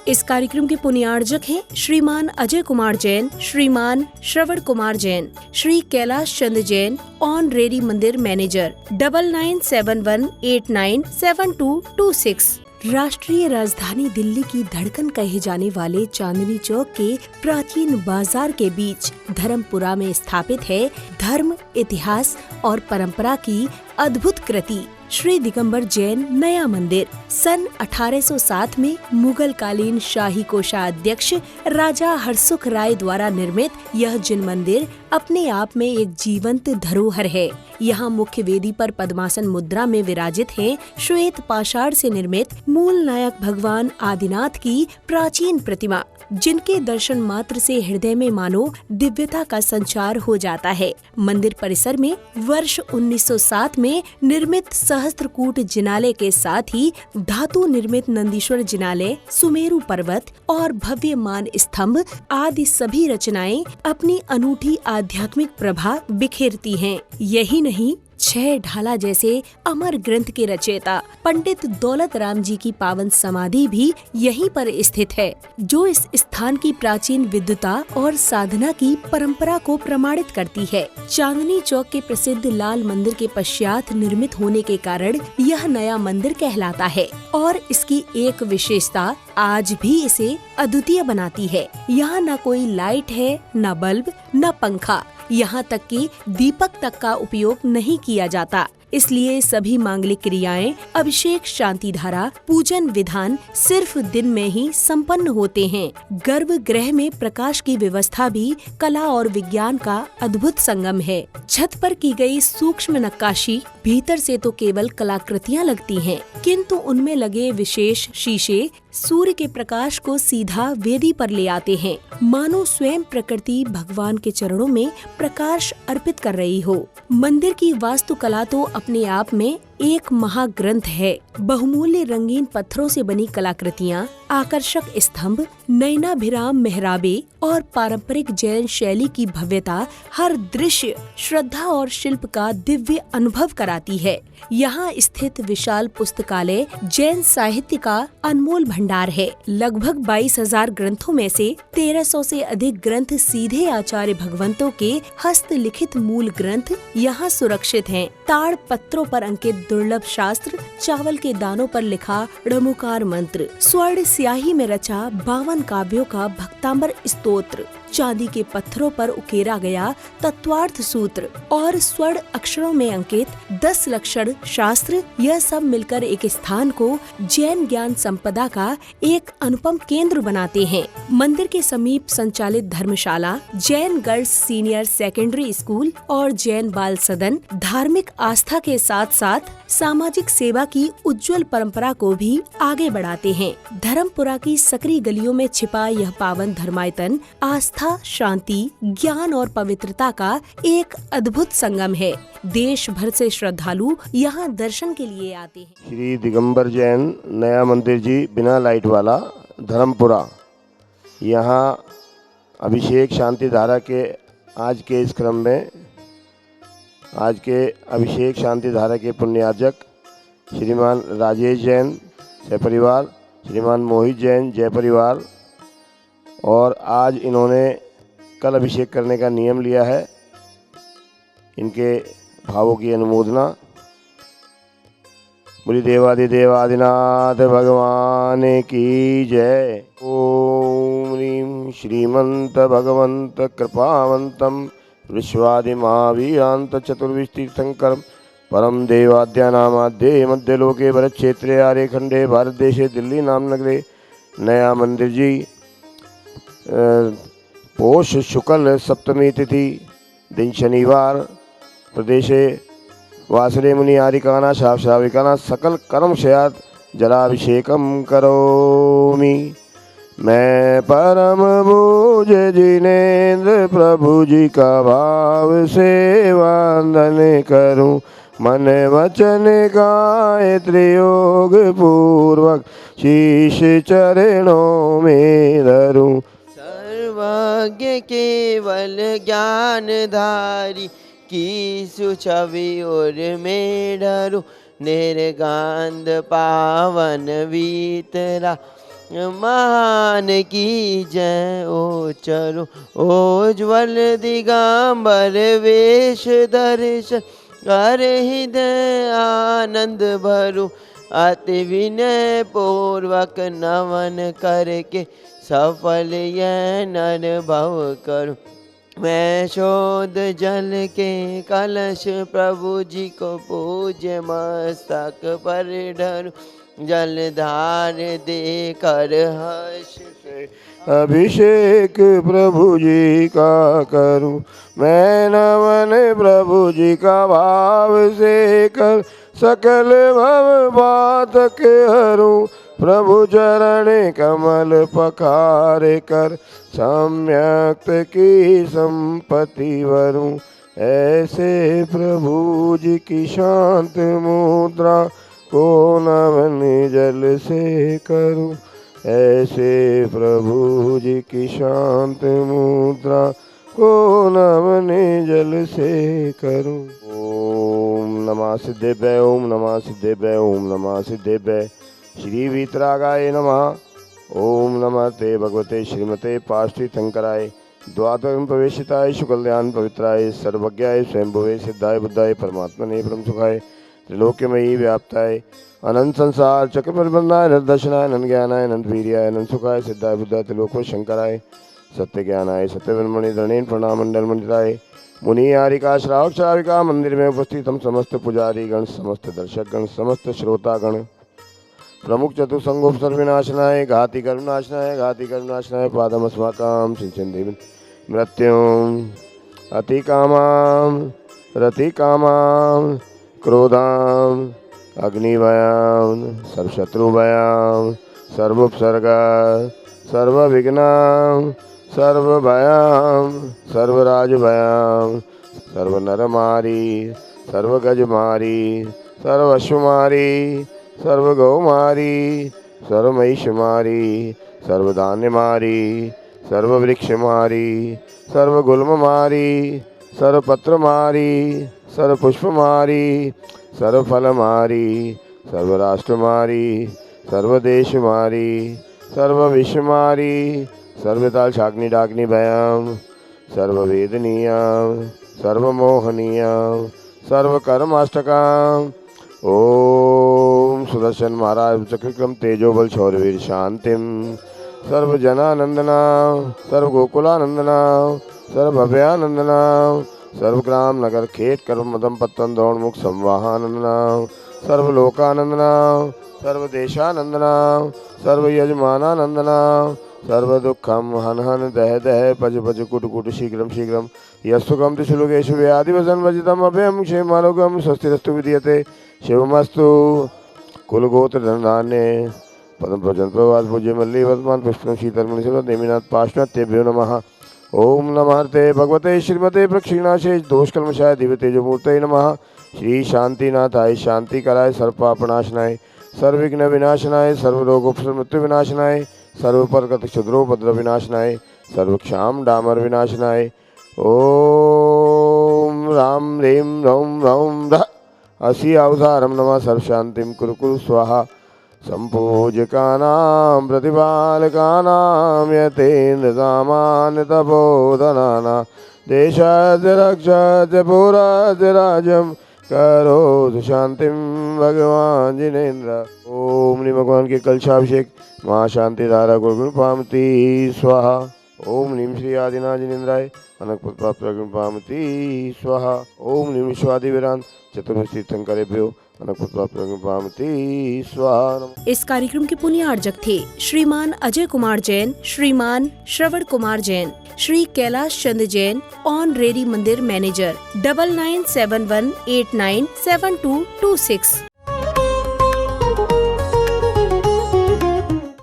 इस कार्यक्रम के पुण्यार्जक हैं श्रीमान अजय कुमार जैन, श्रीमान श्रवण कुमार जैन, श्री कैलाश चंद्र जैन, ऑनरेरी मंदिर मैनेजर 9971897226। राष्ट्रीय राजधानी दिल्ली की धड़कन कहे जाने वाले चांदनी चौक के प्राचीन बाजार के बीच धर्मपुरा में स्थापित है धर्म, इतिहास और परंपरा की अद्भुत कृति श्री दिगंबर जैन नया मंदिर। सन 1807 में मुगल कालीन शाही कोषाध्यक्ष राजा हरसुख राय द्वारा निर्मित यह जिन मंदिर अपने आप में एक जीवंत धरोहर है। यहाँ मुख्य वेदी पर पद्मासन मुद्रा में विराजित हैं श्वेत पाषाण से निर्मित मूल नायक भगवान आदिनाथ की प्राचीन प्रतिमा, जिनके दर्शन मात्र से हृदय में मानो दिव्यता का संचार हो जाता है। मंदिर परिसर में वर्ष 1907 में निर्मित सहस्त्रकूट जिनालय के साथ ही धातु निर्मित नंदीश्वर जिनालय, सुमेरु पर्वत और भव्य मान स्तंभ आदि सभी रचनाएं अपनी अनूठी आध्यात्मिक प्रभा बिखेरती हैं। यही नहीं, 6 ढाला जैसे अमर ग्रंथ के रचयिता पंडित दौलत राम जी की पावन समाधि भी यहीं पर स्थित है, जो इस स्थान की प्राचीन विद्वता और साधना की परंपरा को प्रमाणित करती है। चांदनी चौक के प्रसिद्ध लाल मंदिर के पश्चात निर्मित होने के कारण यह नया मंदिर कहलाता है और इसकी एक विशेषता आज भी इसे अद्वितीय बनाती है। यहाँ न कोई लाइट है, न बल्ब, न पंखा, यहाँ तक कि दीपक तक का उपयोग नहीं किया जाता। इसलिए सभी मांगलिक क्रियाएं, अभिषेक, शांति धारा, पूजन विधान सिर्फ दिन में ही संपन्न होते हैं। गर्भगृह में प्रकाश की व्यवस्था भी कला और विज्ञान का अद्भुत संगम है। छत पर की गई सूक्ष्म नक्काशी भीतर से तो केवल कलाकृतियां लगती हैं, किंतु उनमें लगे विशेष शीशे सूर्य के प्रकाश को सीधा वेदी पर ले आते हैं, मानो स्वयं प्रकृति भगवान के चरणों में प्रकाश अर्पित कर रही हो। मंदिर की वास्तुकला तो अपने आप में एक महाग्रंथ है। बहुमूल्य रंगीन पत्थरों से बनी कलाकृतियाँ, आकर्षक स्तंभ, नयनाभिराम मेहराबे और पारंपरिक जैन शैली की भव्यता हर दृश्य श्रद्धा और शिल्प का दिव्य अनुभव कराती है। यहाँ स्थित विशाल पुस्तकालय जैन साहित्य का अनमोल भंडार है। लगभग 22,000 ग्रंथों में से 1300 से अधिक ग्रंथ सीधे आचार्य भगवंतों के हस्तलिखित मूल ग्रंथ यहाँ सुरक्षित हैं। ताड़ पत्रों पर अंकित दुर्लभ शास्त्र, चावल के दानों पर लिखा णमुकार मंत्र, स्वर्ण स्याही में रचा 52 काव्यों का भक्तांबर स्तोत्र, चांदी के पत्थरों पर उकेरा गया तत्वार्थ सूत्र और स्वर्ण अक्षरों में अंकित 10 लक्षण शास्त्र, यह सब मिलकर एक स्थान को जैन ज्ञान संपदा का एक अनुपम केंद्र बनाते हैं। मंदिर के समीप संचालित धर्मशाला, Jain girls senior secondary school और जैन बाल सदन धार्मिक आस्था के साथ साथ सामाजिक सेवा की उज्जवल परंपरा को भी आगे बढ़ाते हैं। धर्मपुरा की सकरी गलियों में छिपा यह पावन धर्मायतन आस्था, शांति, ज्ञान और पवित्रता का एक अद्भुत संगम है। देश भर से श्रद्धालु यहाँ दर्शन के लिए आते हैं। श्री दिगंबर जैन नया मंदिर जी, बिना लाइट वाला, धर्मपुरा। यहाँ अभिषेक शांति धारा के आज के इस क्रम में आज के अभिषेक शांति धारा के पुण्यार्जक श्रीमान राजेश जैन सपरिवार, श्रीमान मोहित जैन जय परिवार, और आज इन्होंने कल अभिषेक करने का नियम लिया है। इनके भावों की अनुमोदना। बोली देवादिदेवादिनाथ भगवान की जय। ओम ह्रीं श्रीमंत भगवंत कृपावंतम विश्वादिमावीरांत चतुर्विशतीर्थंकर परम देवाद्यानामाद्ये मध्यलोके भरतक्षेत्रे आर्यखंडे भारत देशे दिल्ली नाम नगरे नया मंदिर जी। पोष शुक्ल सप्तमी तिथि दिन शनिवार प्रदेशे वासरे मुनि आरिकाना श्राविकाना सकल कर्म क्षयात जलाभिषेकम करोमि। मैं परम भूज जिनेन्द्र प्रभु जी का भाव से वंदन करूं, मन वचन गाय त्रियोग पूर्वक शीश चरणों में धरूं। सर्वज्ञ केवल ज्ञानधारी की सुछवि और में डरूं, निर्गांध पावन वीतरा महान की जय। ओ चरो ओज्वल दिगंबर वेश दर्शन कर हृदय आनंद भरो। अति विनय पूर्वक नमन करके सफल यह नर भव करो। मैं शोध जल के कलश प्रभु जी को पूज्य मस्तक पर धरूं। जलधार दे कर हर्ष से अभिषेक प्रभु जी का करूं। मैं नमन प्रभु जी का भाव से कर सकल भव बातक हरूं। प्रभु चरण कमल पखारे कर सम्यक की संपत्ति वरूं। ऐसे प्रभु जी की शांत मुद्रा को नमन जल से करूं। ऐसे प्रभु जी की शांत मुद्रा को नमन जल से करूं। ओम नमः सिद्धेभ्य ओम नमः सिद्धेभ्य ओम नमः सिद्धेभ्य। श्री वीतरागाय नमः। ओम नमः ते भगवते श्रीमते पार्श्वतीर्थंकराय द्वादशम प्रवेशिताय शुकल्याण पवित्राय सर्वज्ञाय स्वयंभुवे सिद्धाय बुद्धाय परमात्मने परम सुखाय त्रिलोक्यमयी व्याप्ताय अनंत संसार चक्र परिबंधाय निर्दर्शनाय अनंत ज्ञानाय अनंत वीर्याय अनंत सुखाय सिद्धाय बुद्धाय त्रिलोक शंकराय सत्य ज्ञानाय सत्य ब्रह्मणि धरणेन प्रणाम मंडल मंडिताय। मुनि आरिका श्रावक श्राविका मंदिर में उपस्थित हम समस्त पुजारी गण समस्त दर्शक गण समस्त श्रोता गण प्रमुख चतुसंगोपसर्ग विनाशनाय घाति करुणाशनाय पादम अस्माकं सिंचन मृत्युम अति कामाम रति कामाम क्रोधाम अग्निभयाम सर्वशत्रुभयाम सर्वोपसर्गा सर्वविघ्नाम सर्वभयाम सर्वराजभयाम सर्वनरमारी सर्वगजमारी सर्वश्वमारी सर्वगौमारी सर्वमहिषमारी सर्वधान्यमारी सर्ववृक्षमारी सर्वगुल्ममारी सर्वपत्रमारी सर्वपुष्पमारी सर्वफलमारी सर्वराष्ट्रमारी सर्वदेशमारी सर्वविश्वमारी सर्वताल शाग्नि डाग्नि भयाम सर्ववेदनीयाम सर्वमोहनीयाम सर्वकर्माष्टकाम। ओम सुदर्शन महाराज चक्रक्रम तेजोबल शौर्यवीर शांतिम सर्वजनानंदना सर्वगोकुलानंदना सर्वभव्यानंदना सर्वग्राम नगर खेत कर्म मदम पत्तन दौड़मुख संवाहानंदना सर्वलोकानंदना सर्वदेशानंदना सर्वयजमानानंदना सर्वदुःखम हन हन दह दह पज पज कुट कुट शीघ्रम शीघ्रम यस्तुकम त्रिशुलोकेषु व्याधिवसन वर्जितम अभयम क्षेमारोग्यम स्वस्तिरस्तु विधीयते शिवमस्तु कुलगोत्र धनधान्य पदम प्रजन प्रवास पूज्य मल्ली वर्तमान पुष्पम शीतलमणि नेमिनाथ पार्श्वनाथ्येभ्यो नमः। ओम नमः ते भगवते श्रीमते प्रक्षिणाशेष दोषकल्मषाय दिव्य तेजोमूर्तये नमः। श्री शांतिनाथाय शांति कराय सर्वपापनाशनाय सर्वविघ्न विनाशनाय सर्वरोगोपमृत्यु विनाशनाय सर्वपरगत क्षुद्रोपद्रव विनाशनाय सर्वक्षाम डामर विनाशनाय। ओम राम ह्रीं रौं रौं रः असी अवतारम नमः सर्वशांतिं कुरु कुरु स्वाहा। संपूजकानां प्रतिपालकानां यतेन्द्र सामान्य तपोधनानां देशस्य रक्षस्य पुरस्य राज्यं करोतु शांतिं भगवान जिनेन्द्र। ओम नी भगवान के कलशाभिषेक माँ शांति धारा गुरुगुण पामती स्वाहा। ओम नीम श्री आदिनाथ जिनेन्द्राय अनक प्राप्त पामती स्वाहा। ओम नीम विश्वादिवीरांत चतुर्मुख तीर्थंकरेभ्यो अनक प्राप्त पामती स्वाहा। इस कार्यक्रम के पुण्यार्जक थे श्रीमान अजय कुमार जैन, श्रीमान श्रवण कुमार जैन, श्री कैलाश चंद्र जैन, ऑनरेरी मंदिर मैनेजर 9971897226।